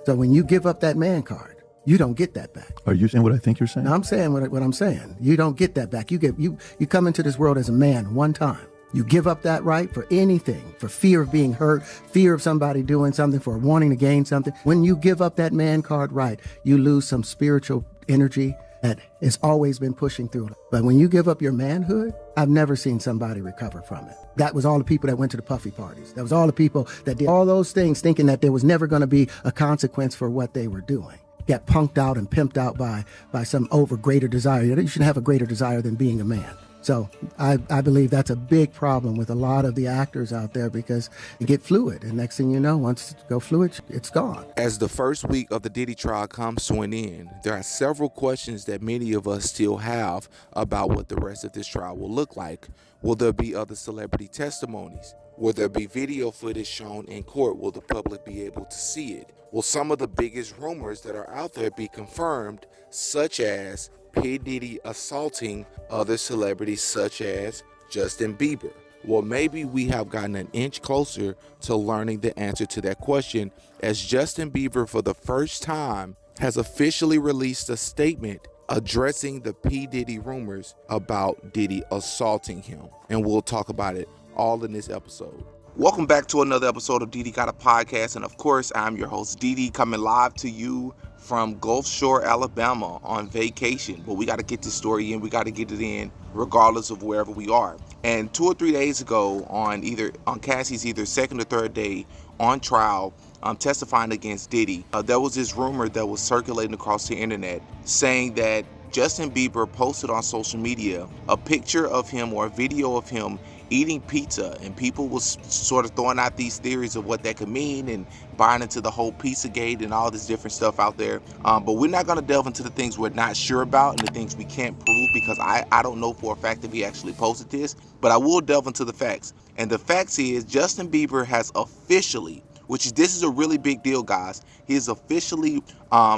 So when you give up that man card, you don't get that back. Are you saying what I think you're saying? No, I'm saying what I'm saying. You don't get that back. You come into this world as a man one time. You give up that right for anything, for fear of being hurt, fear of somebody doing something, for wanting to gain something. When you give up that man card right, you lose some spiritual energy that has always been pushing through. But when you give up your manhood, I've never seen somebody recover from it. That was all the people that went to the puffy parties. That was all the people that did all those things thinking that there was never going to be a consequence for what they were doing. Get punked out and pimped out by some greater desire. You shouldn't have a greater desire than being a man. So I believe that's a big problem with a lot of the actors out there, because you get fluid, and next thing you know, once it go fluid, it's gone. As the first week of the Diddy trial comes to an end, there are several questions that many of us still have about what the rest of this trial will look like. Will there be other celebrity testimonies? Will there be video footage shown in court? Will the public be able to see it? Will some of the biggest rumors that are out there be confirmed, such as P. Diddy assaulting other celebrities such as Justin Bieber? Well, maybe we have gotten an inch closer to learning the answer to that question, as Justin Bieber for the first time has officially released a statement addressing the P. Diddy rumors about Diddy assaulting him. And we'll talk about it all in this episode. Welcome back to another episode of Diddy Got a Podcast. And of course, I'm your host, Diddy, coming live to you from Gulf Shore, Alabama on vacation. But we got to get this story in. We got to get it in regardless of wherever we are. And 2 or 3 days ago, on Cassie's either second or third day on trial, testifying against Diddy, there was this rumor that was circulating across the internet saying that Justin Bieber posted on social media a picture of him or a video of him eating pizza, and people was sort of throwing out these theories of what that could mean and buying into the whole Pizzagate and all this different stuff out there. But we're not going to delve into the things we're not sure about and the things we can't prove, because I don't know for a fact if he actually posted this, but I will delve into the facts. And the facts is Justin Bieber has officially, this is a really big deal, guys. He has officially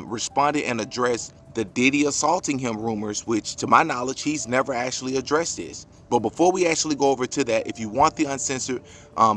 responded and addressed the Diddy assaulting him rumors, which to my knowledge, he's never actually addressed this. But before we actually go over to that, if you want the uncensored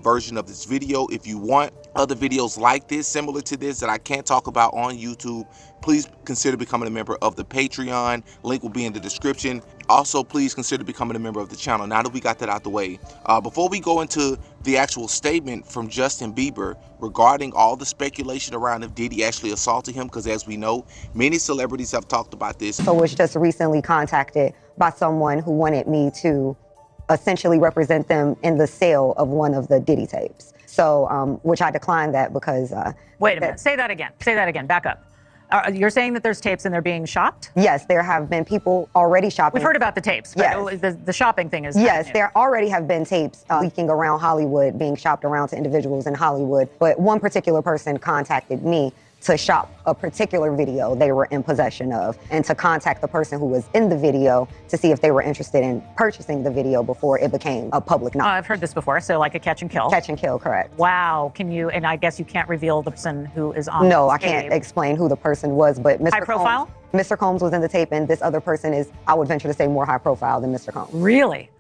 version of this video, if you want other videos like this, similar to this, that I can't talk about on YouTube, please consider becoming a member of the Patreon. Link will be in the description. Also, please consider becoming a member of the channel. Now that we got that out the way, before we go into the actual statement from Justin Bieber regarding all the speculation around if Diddy actually assaulted him, because as we know, many celebrities have talked about this. So was just recently contacted by someone who wanted me to essentially represent them in the sale of one of the Diddy tapes. So, which I declined that because... Wait a minute, say that again, back up. You're saying that there's tapes and they're being shopped? Yes, there have been people already shopping. We've heard about the tapes, but yes. The shopping thing is... Yes, there already have been tapes leaking around Hollywood, being shopped around to individuals in Hollywood, but one particular person contacted me to shop a particular video they were in possession of, and to contact the person who was in the video to see if they were interested in purchasing the video before it became a public knowledge. I've heard this before, so like a catch and kill? Catch and kill, correct. Wow, and I guess you can't reveal the person who is on No, the I can't explain who the person was, but Mr. High profile? Mr. Combs was in the tape, and this other person is, I would venture to say, more high profile than Mr. Combs. Really?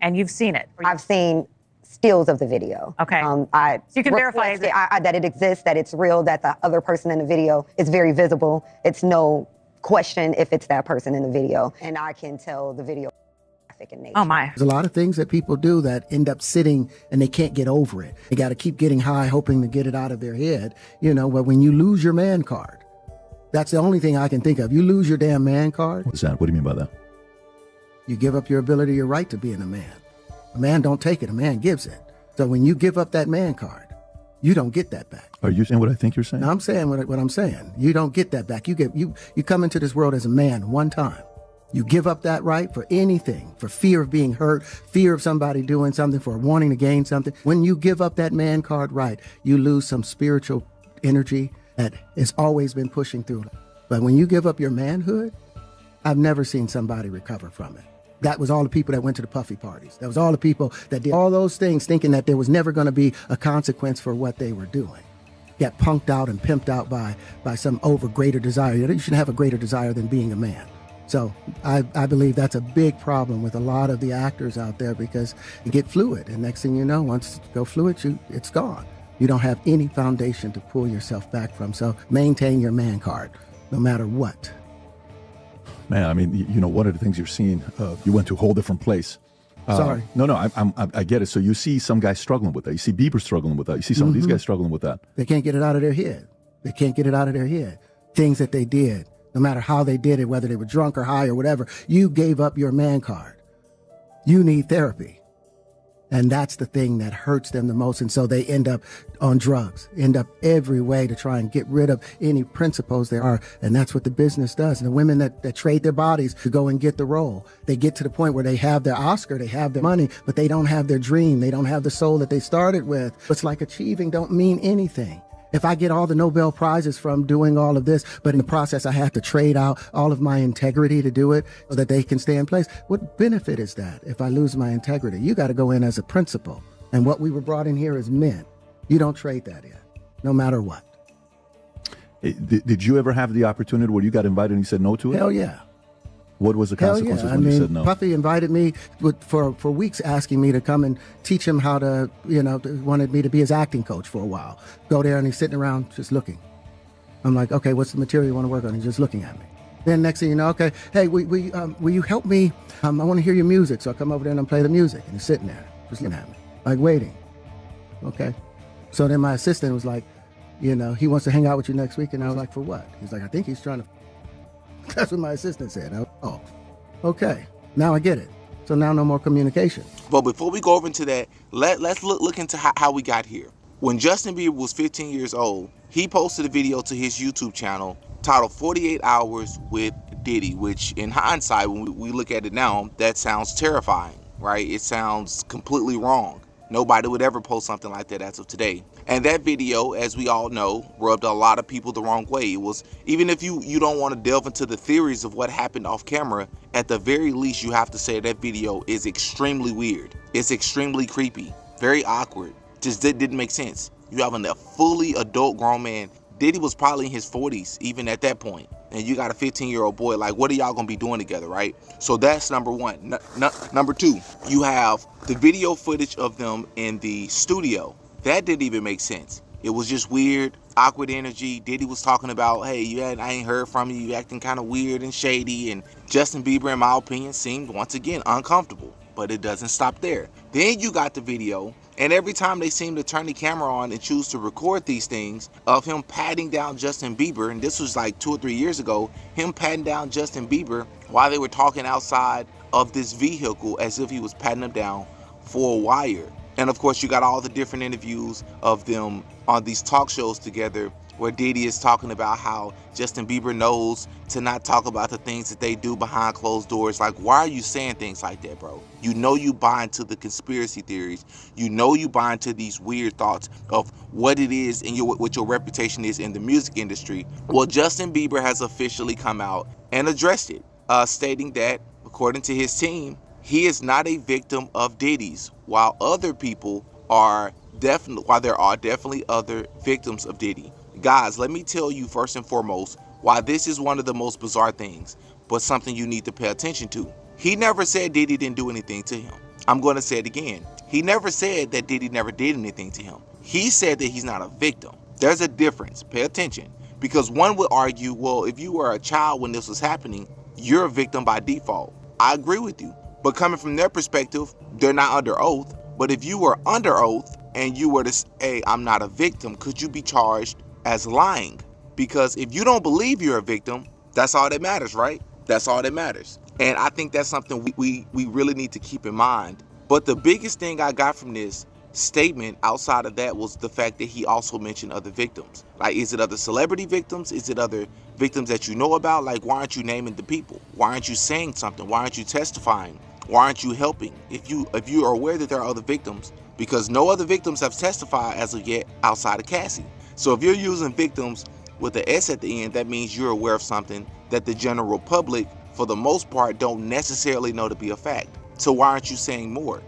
And you've seen it? I've seen stills of the video. Okay. So you can verify that it exists, that it's real, that the other person in the video is very visible. It's no question if it's that person in the video. And I can tell the video graphic in nature. Oh my. There's a lot of things that people do that end up sitting and they can't get over it. They got to keep getting high, hoping to get it out of their head. But when you lose your man card, that's the only thing I can think of. You lose your damn man card. What's that? What do you mean by that? You give up your ability, your right to being a man. A man don't take it, a man gives it. So when you give up that man card, you don't get that back. Are you saying what I think you're saying? No, I'm saying what I'm saying. You don't get that back. You come into this world as a man one time. You give up that right for anything, for fear of being hurt, fear of somebody doing something, for wanting to gain something. When you give up that man card right, you lose some spiritual energy that has always been pushing through. But when you give up your manhood, I've never seen somebody recover from it. That was all the people that went to the puffy parties. That was all the people that did all those things thinking that there was never going to be a consequence for what they were doing. Get punked out and pimped out by some greater desire. You shouldn't have a greater desire than being a man. So I believe that's a big problem with a lot of the actors out there, because you get fluid, and next thing you know, once it go fluid, it's gone. You don't have any foundation to pull yourself back from. So maintain your man card, no matter what. Man, I mean, you know, one of the things you're seeing, you went to a whole different place. Sorry. No, I get it. So you see some guys struggling with that. You see Bieber struggling with that. You see some of these guys struggling with that. They can't get it out of their head. They can't get it out of their head. Things that they did, no matter how they did it, whether they were drunk or high or whatever, you gave up your man card. You need therapy. And that's the thing that hurts them the most. And so they end up on drugs, end up every way to try and get rid of any principles there are. And that's what the business does. And the women that trade their bodies to go and get the role, they get to the point where they have their Oscar, they have their money, but they don't have their dream. They don't have the soul that they started with. It's like achieving don't mean anything. If I get all the Nobel Prizes from doing all of this, but in the process I have to trade out all of my integrity to do it so that they can stay in place, what benefit is that if I lose my integrity? You got to go in as a principal. And what we were brought in here as men. You don't trade that in, no matter what. Did you ever have the opportunity where you got invited and you said no to it? Hell yeah. What was the consequences when you said no? Puffy invited me for weeks, asking me to come and teach him how to, wanted me to be his acting coach for a while. Go there and he's sitting around just looking. I'm like, okay, what's the material you want to work on? He's just looking at me. Then next thing you know, okay, hey, will you help me? I want to hear your music. So I come over there and I play the music. And he's sitting there, just looking at me, like waiting. Okay. So then my assistant was like, he wants to hang out with you next week. And I was like, for what? He's like, I think he's trying to. That's what my assistant said. Oh, okay. Now I get it. So now no more communication. But before we go over into that, let's look into how we got here. When Justin Bieber was 15 years old, he posted a video to his YouTube channel titled 48 Hours with Diddy, which in hindsight, when we look at it now, that sounds terrifying, right? It sounds completely wrong. Nobody would ever post something like that as of today. And that video, as we all know, rubbed a lot of people the wrong way. It was, even if you don't want to delve into the theories of what happened off camera, at the very least you have to say that video is extremely weird. It's extremely creepy, very awkward. Just didn't make sense. You have a fully adult grown man. Diddy was probably in his 40s, even at that point. And you got a 15-year-old boy. Like, what are y'all gonna be doing together, right? So that's number one. Number two, you have the video footage of them in the studio. That didn't even make sense. It was just weird, awkward energy. Diddy was talking about, hey, I ain't heard from you. You acting kind of weird and shady. And Justin Bieber, in my opinion, seemed once again uncomfortable. But it doesn't stop there. Then you got the video, and every time they seem to turn the camera on and choose to record these things of him patting down Justin Bieber, and this was like 2 or 3 years ago, him patting down Justin Bieber while they were talking outside of this vehicle as if he was patting him down for a wire. And of course, you got all the different interviews of them on these talk shows together where Diddy is talking about how Justin Bieber knows to not talk about the things that they do behind closed doors. Like, why are you saying things like that, bro? You know you buy into the conspiracy theories. You know you buy into these weird thoughts of what it is and what your reputation is in the music industry. Well, Justin Bieber has officially come out and addressed it, stating that, according to his team, he is not a victim of Diddy's, while there are definitely other victims of Diddy. Guys, let me tell you first and foremost why this is one of the most bizarre things, but something you need to pay attention to. He never said Diddy didn't do anything to him. I'm going to say it again. He never said that Diddy never did anything to him. He said that he's not a victim. There's a difference. Pay attention. Because one would argue, well, if you were a child when this was happening, you're a victim by default. I agree with you. But coming from their perspective, they're not under oath. But if you were under oath and you were to say, I'm not a victim, could you be charged as lying? Because if you don't believe you're a victim, that's all that matters, right? That's all that matters. And I think that's something we really need to keep in mind. But the biggest thing I got from this statement outside of that was the fact that he also mentioned other victims. Like, is it other celebrity victims? Is it other victims that you know about? Like, why aren't you naming the people? Why aren't you saying something? Why aren't you testifying? Why aren't you helping? If you are aware that there are other victims, because no other victims have testified as of yet outside of Cassie. So if you're using victims with the S at the end, that means you're aware of something that the general public, for the most part, don't necessarily know to be a fact. So why aren't you saying more?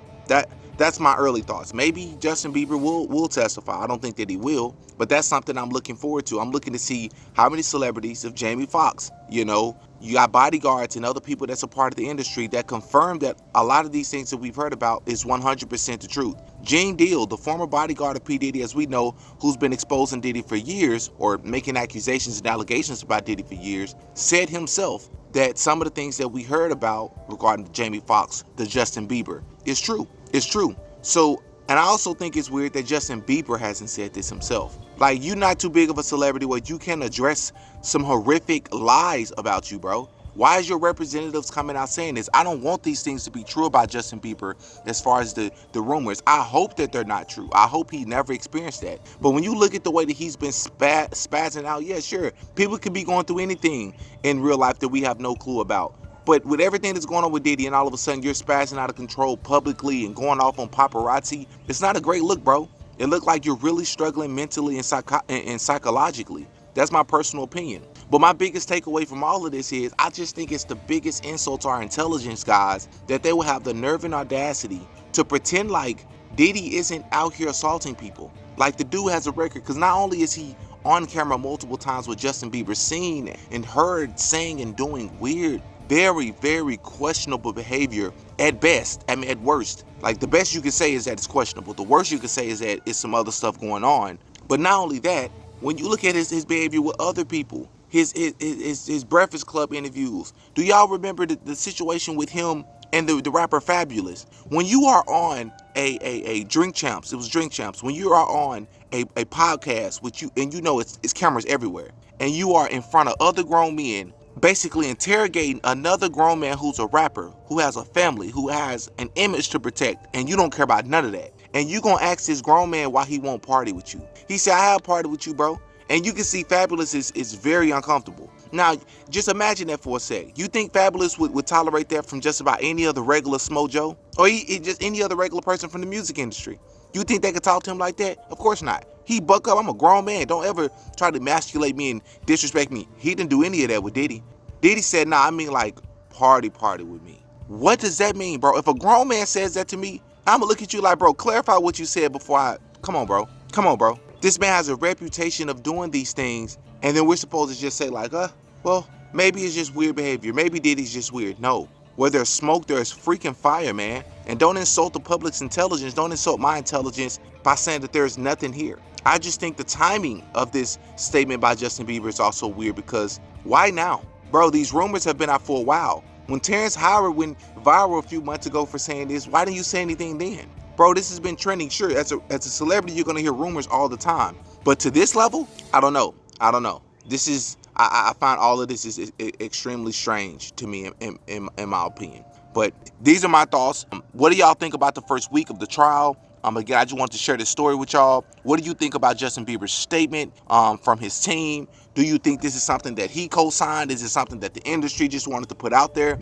That's my early thoughts. Maybe Justin Bieber will testify. I don't think that he will, but that's something I'm looking forward to. I'm looking to see how many celebrities, if Jamie Foxx, you got bodyguards and other people that's a part of the industry that confirm that a lot of these things that we've heard about is 100% the truth. Gene Deal, the former bodyguard of P. Diddy, as we know, who's been exposing Diddy for years or making accusations and allegations about Diddy for years, said himself that some of the things that we heard about regarding Jamie Foxx, the Justin Bieber, is true. It's true. So, and I also think it's weird that Justin Bieber hasn't said this himself. Like, you're not too big of a celebrity where you can address some horrific lies about you, bro. Why is your representatives coming out saying this? I don't want these things to be true about Justin Bieber as far as the rumors. I hope that they're not true. I hope he never experienced that. But when you look at the way that he's been spazzing out, yeah, sure, people could be going through anything in real life that we have no clue about. But with everything that's going on with Diddy and all of a sudden you're spazzing out of control publicly and going off on paparazzi, it's not a great look, bro. It looked like you're really struggling mentally and psychologically. That's my personal opinion. But my biggest takeaway from all of this is I just think it's the biggest insult to our intelligence, guys, that they will have the nerve and audacity to pretend like Diddy isn't out here assaulting people. Like, the dude has a record, because not only is he on camera multiple times with Justin Bieber, seen and heard saying and doing weird, very, very questionable behavior at best. I mean, at worst. Like, the best you can say is that it's questionable. The worst you can say is that it's some other stuff going on. But not only that, when you look at his behavior with other people, his Breakfast Club interviews, do y'all remember the situation with him and the rapper Fabulous? When you are on a Drink Champs, it was Drink Champs, when you are on a podcast with you, and you know it's cameras everywhere, and you are in front of other grown men, basically interrogating another grown man who's a rapper, who has a family, who has an image to protect, and you don't care about none of that. And you gonna ask this grown man why he won't party with you. He said, I have party with you, bro. And you can see Fabulous is very uncomfortable. Now, just imagine that for a sec. You think Fabulous would tolerate that from just about any other regular Smojo? Or just any other regular person from the music industry? You think they could talk to him like that? Of course not. He buck up. I'm a grown man. Don't ever try to emasculate me and disrespect me. He didn't do any of that with Diddy. Diddy said, nah, I mean like party with me. What does that mean, bro? If a grown man says that to me, I'm gonna look at you like, bro, clarify what you said before come on, bro. Come on, bro. This man has a reputation of doing these things, and then we're supposed to just say like, well, maybe it's just weird behavior. Maybe Diddy's just weird. No. Where there's smoke, there's freaking fire, man. And don't insult the public's intelligence. Don't insult my intelligence by saying that there's nothing here. I just think the timing of this statement by Justin Bieber is also weird, because why now? Bro, these rumors have been out for a while. When Terrence Howard went viral a few months ago for saying this, why didn't you say anything then? Bro, this has been trending. Sure, as a celebrity, you're going to hear rumors all the time. But to this level, I don't know. This is, I find all of this is extremely strange to me, in my opinion. But these are my thoughts. What do y'all think about the first week of the trial? Again, I just want to share this story with y'all. What do you think about Justin Bieber's statement from his team? Do you think this is something that he co-signed? Is it something that the industry just wanted to put out there?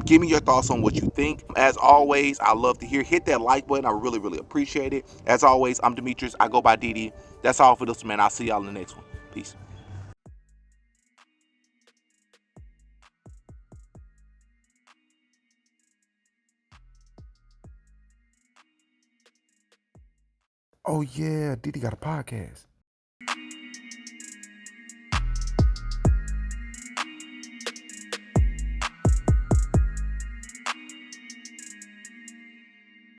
Give me your thoughts on what you think. As always, I love to hear. Hit that like button. I really, really appreciate it. As always, I'm Demetrius. I go by Diddy. That's all for this, man. I'll see y'all in the next one. Peace. Oh yeah, Diddy got a podcast.